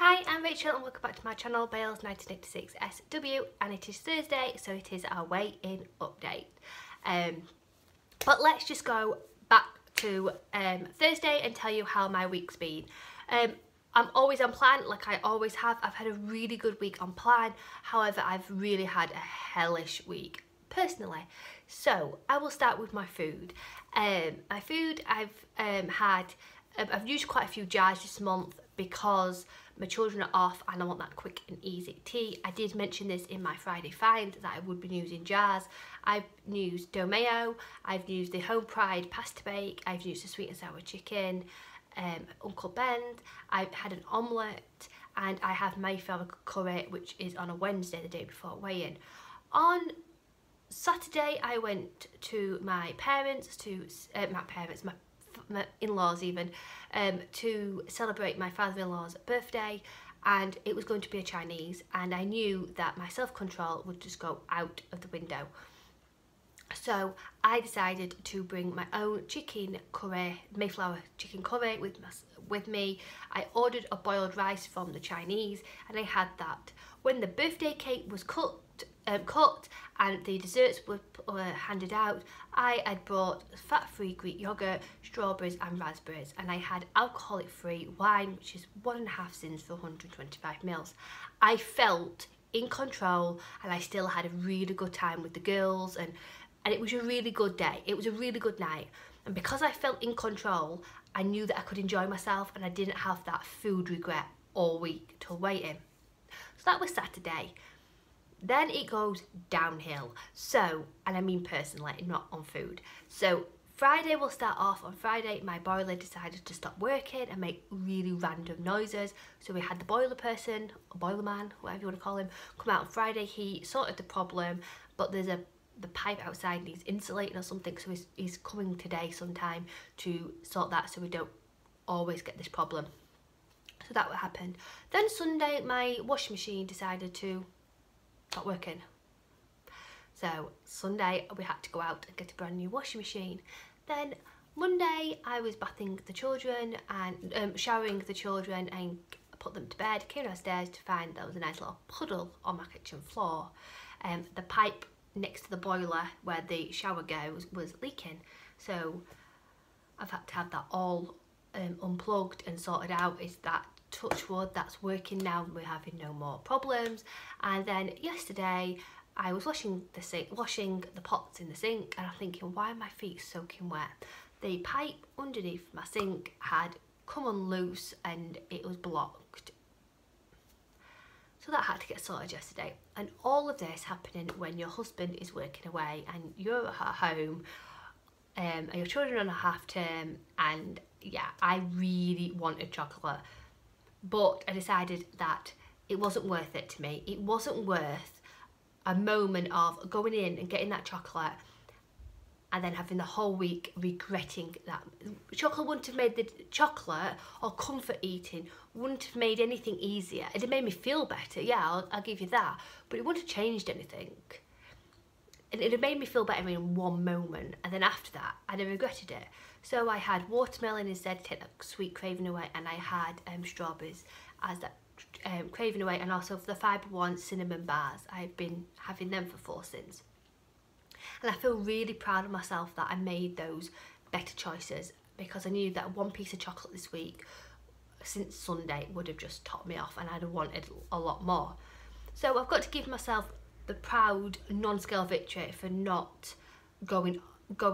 Hi, I'm Rachel and welcome back to my channel, Bales 1986SW, and it is Thursday, so it is our weigh-in update. But let's just go back to Thursday and tell you how my week's been. I'm always on plan, like I always have. I've had a really good week on plan, however I've really had a hellish week personally. So I will start with my food. My food, I've used quite a few jars this month because my children are off and I want that quick and easy tea. I did mention this in my Friday find that I would be using jars. I've used Domeo, I've used the Home Pride pasta bake, I've used the sweet and sour chicken, Uncle Ben's, I've had an omelette, and I have Mayflower curry, which is on a Wednesday, the day before weigh-in. On Saturday I went to my parents, my in-laws even, to celebrate my father-in-law's birthday, and it was going to be a Chinese, and I knew that my self-control would just go out of the window. So I decided to bring my own chicken curry, Mayflower chicken curry with me. I ordered a boiled rice from the Chinese and I had that. When the birthday cake was cut and the desserts were handed out, I had brought fat-free Greek yogurt, strawberries and raspberries, and I had alcoholic-free wine, which is 1.5 sins for 125ml. I felt in control and I still had a really good time with the girls, and it was a really good day. It was a really good night, and because I felt in control, I knew that I could enjoy myself and I didn't have that food regret all week till weigh-in. So that was Saturday. Then it goes downhill. So, and I mean personally, not on food. So Friday will start off. On Friday, my boiler decided to stop working and make really random noises. So we had the boiler person, or boiler man, whatever you want to call him, come out on Friday. He sorted the problem, but the pipe outside needs insulating or something. So he's coming today sometime to sort that, so we don't always get this problem. So that happened. Then Sunday, my washing machine decided to not working. So Sunday we had to go out and get a brand new washing machine. Then Monday I was bathing the children and showering the children and put them to bed. Came downstairs to find there was a nice little puddle on my kitchen floor. The pipe next to the boiler where the shower goes was leaking, so I've had to have that all unplugged and sorted out. Is that, touch wood, that's working now, we're having no more problems. And then yesterday I was washing the pots in the sink, and I'm thinking, why are my feet soaking wet? The pipe underneath my sink had come unloose and it was blocked. So that had to get sorted yesterday. And all of this happening when your husband is working away and you're at home, and your children are on a half term, and yeah, I really wanted chocolate. But I decided that it wasn't worth it to me. It wasn't worth a moment of going in and getting that chocolate and then having the whole week regretting that. Chocolate wouldn't have made the chocolate, or comfort eating wouldn't have made anything easier. It'd have made me feel better, yeah, I'll give you that, but it wouldn't have changed anything. And it had made me feel better in one moment, and then after that I'd have regretted it. So I had watermelon instead to take that sweet craving away, and I had strawberries as that craving away, and also for the Fibre One cinnamon bars. I've been having them for 4 sins. And I feel really proud of myself that I made those better choices, because I knew that one piece of chocolate this week since Sunday would have just topped me off and I'd have wanted a lot more. So I've got to give myself the proud non-scale victory for not going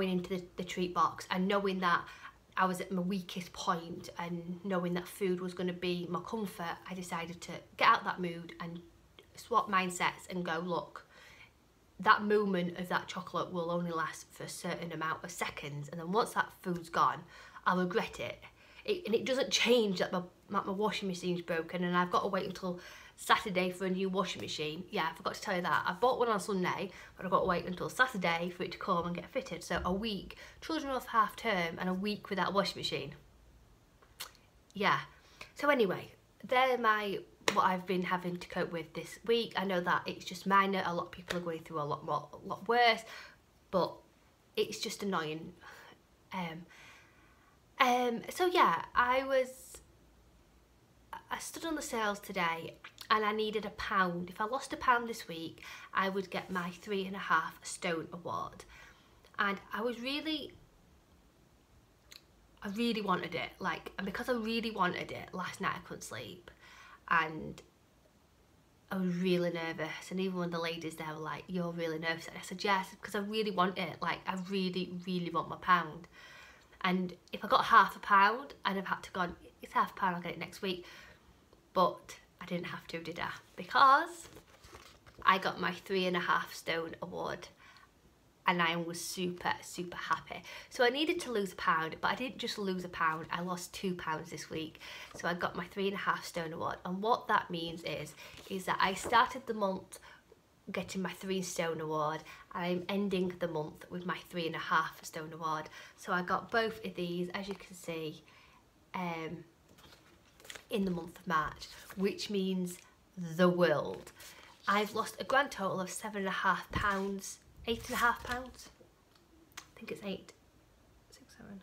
into the treat box, and knowing that I was at my weakest point and knowing that food was going to be my comfort. I decided to get out that mood and swap mindsets and go, look, that moment of that chocolate will only last for a certain amount of seconds, and then once that food's gone, I'll regret it. And it doesn't change that my washing machine's broken and I've got to wait until Saturday for a new washing machine. Yeah, I forgot to tell you that. I bought one on Sunday, but I've got to wait until Saturday for it to come and get fitted. So a week, children off half term, and a week without a washing machine. Yeah. So anyway, they're what I've been having to cope with this week. I know that it's just minor. A lot of people are going through a lot worse, but it's just annoying. So yeah, I stood on the sales today and I needed £1. If I lost £1 this week, I would get my 3.5 stone award. And I really wanted it, like, and because I really wanted it, last night I couldn't sleep and I was really nervous, and even when the ladies there were like, "You're really nervous," and I said yes, because I really want it, like I really want my £1. And if I got £0.5, I'd have had to go, it's £0.5, I'll get it next week, but I didn't have to, did I? Because I got my 3.5 stone award. And I was super happy. So I needed to lose £1, but I didn't just lose £1, I lost £2 this week. So I got my 3.5 stone award. And what that means is that I started the month getting my 3 stone award, and I'm ending the month with my 3.5 stone award. So I got both of these, as you can see, in the month of March, which means the world. I've lost a grand total of £7.5, £8.5. I think it's 8, 6, 7,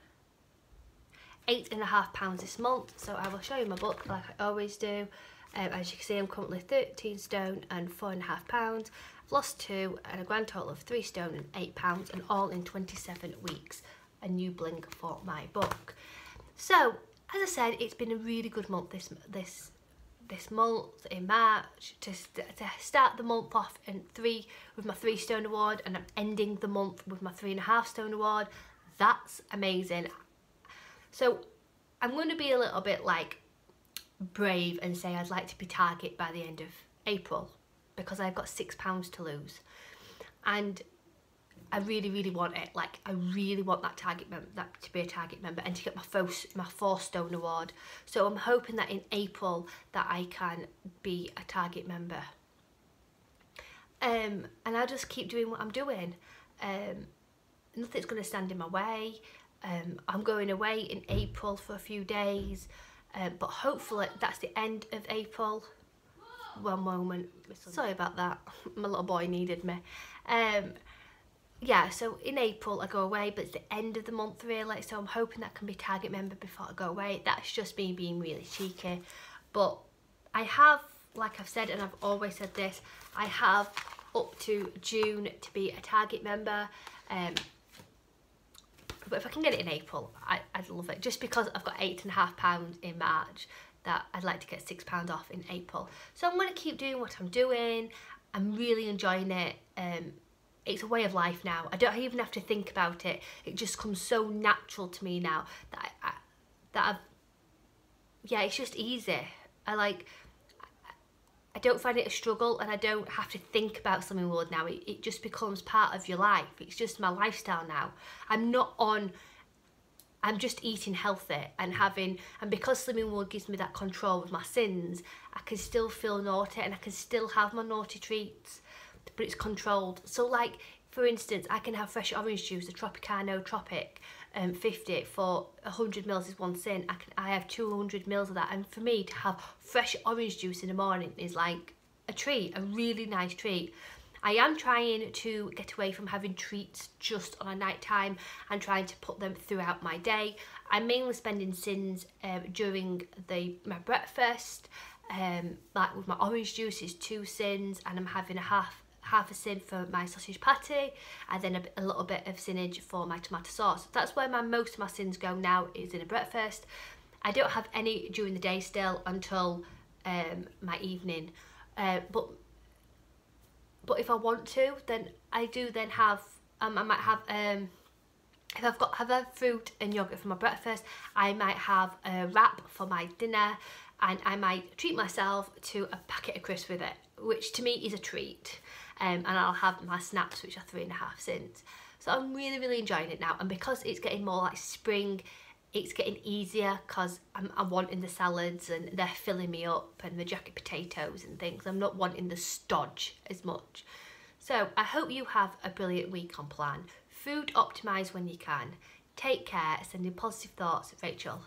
£8.5 this month. So I will show you my book like I always do. As you can see, I'm currently 13 stone and £4.5. I've lost 2 and a grand total of 3 stone and £8, and all in 27 weeks. A new bling for my book. So as I said, it's been a really good month this month in March, to start the month off with my 3 stone award, and I'm ending the month with my 3.5 stone award. That's amazing. So I'm going to be a little bit like brave and say I'd like to be target by the end of April, because I've got £6 to lose, and I really want it. Like, I really want that to be a target member and to get my 4 stone award. So I'm hoping that in April that I can be a target member. And I'll just keep doing what I'm doing. Nothing's going to stand in my way. I'm going away in April for a few days, but hopefully that's the end of April. One moment, sorry about that. My little boy needed me. Yeah, so in April I go away, but it's the end of the month really, so I'm hoping that I can be target member before I go away. That's just me being really cheeky, but I have, like I've said, and I've always said this, I have up to June to be a target member, but if I can get it in April, I'd love it, just because I've got £8.5 in March, that I'd like to get £6 off in April. So I'm going to keep doing what I'm doing. I'm really enjoying it. It's a way of life now. I don't even have to think about it. It just comes so natural to me now that yeah, it's just easy. I don't find it a struggle, and I don't have to think about Slimming World now. It just becomes part of your life. It's just my lifestyle now. I'm just eating healthy and because Slimming World gives me that control with my sins, I can still feel naughty and I can still have my naughty treats, but it's controlled. So like, for instance, I can have fresh orange juice, the Tropicana Tropic 50 for 100ml is 1 sin. I have 200ml of that, and for me to have fresh orange juice in the morning is like a treat, a really nice treat. I am trying to get away from having treats just on a night time and trying to put them throughout my day. I'm mainly spending sins during my breakfast. Like with my orange juice is 2 sins, and I'm having half a sin for my sausage patty, and then a little bit of sinnage for my tomato sauce. That's where most of my sins go now, is in a breakfast. I don't have any during the day still until my evening, but if I want to, then I do then have, I might have, if I've had fruit and yogurt for my breakfast, I might have a wrap for my dinner, and I might treat myself to a packet of crisps with it, which to me is a treat. And I'll have my snacks, which are 3.5 cents. So I'm really enjoying it now, and because it's getting more like spring, it's getting easier, because I'm wanting the salads and they're filling me up, and the jacket potatoes and things. I'm not wanting the stodge as much. So I hope you have a brilliant week on plan. Food optimise when you can. Take care. Sending positive thoughts, Rachel.